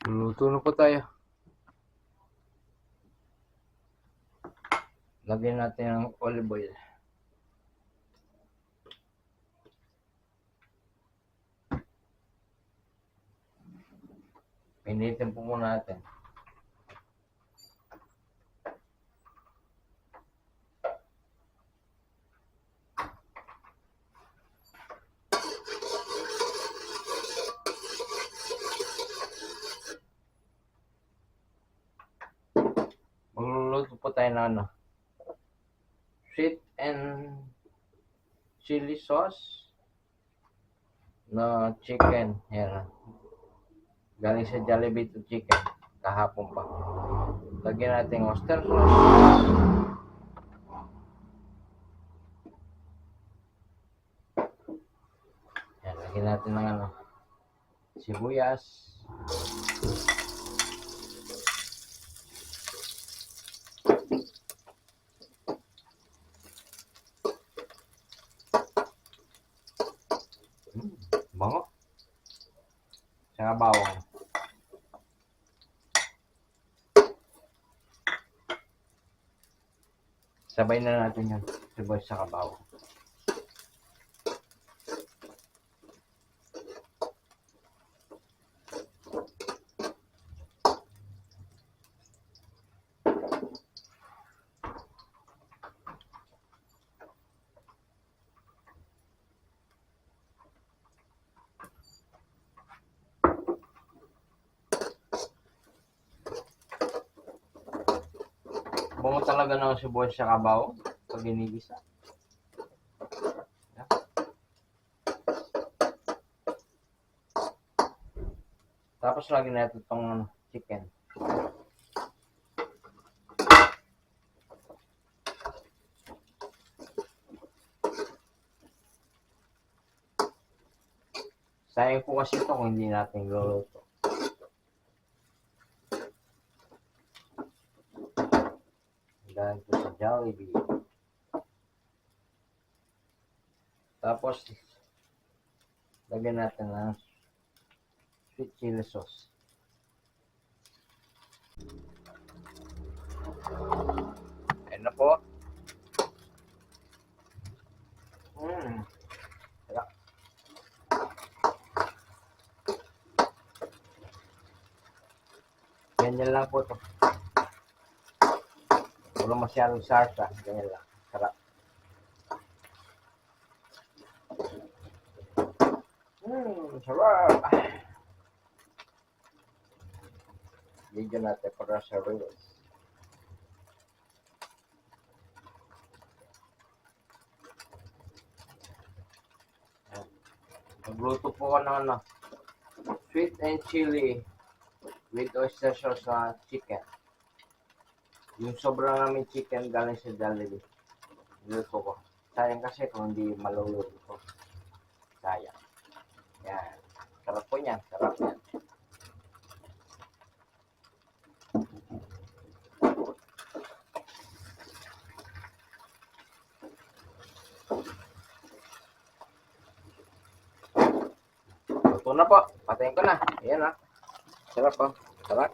Luto na po tayo. Lagyan natin ng olive oil. Pinitin po muna natin. Magluluto po tayo ng sweet and chili sauce na chicken. Yan. Galing sa Jollibee to chicken. Kahapon pa. Lagyan natin oyster sauce. Yan. Lagyan natin ng sibuyas. Bango. Saka bawang. Sabay na natin yan. Sibuyas saka bawang. Bango talaga ng sibuyas sa bawang pag ginigisa. Tapos lagyan natin itong chicken. Sayang po kasi ito kung hindi natin luluto. Dahil po sa Jollibee. Tapos, lagyan natin ng sweet chili sauce. Ayan na po. Sarap. Ganyan lang po ito. Wala masyadong sarsa. Ganyan lang. Sarap. Sarap. Video natin para sa reels. Magluto po ko ng sweet and chili with oyster sauce na chicken. Yung sobra namin chicken galing sa Jollibee. Niluto ko. Sayang kasi kung hindi maluluto ko. Sayang. Yan. Sarap po niyan. Sarap yan. Luto na po. Patayin ko na. Ayan ah. Sarap po. Sarap.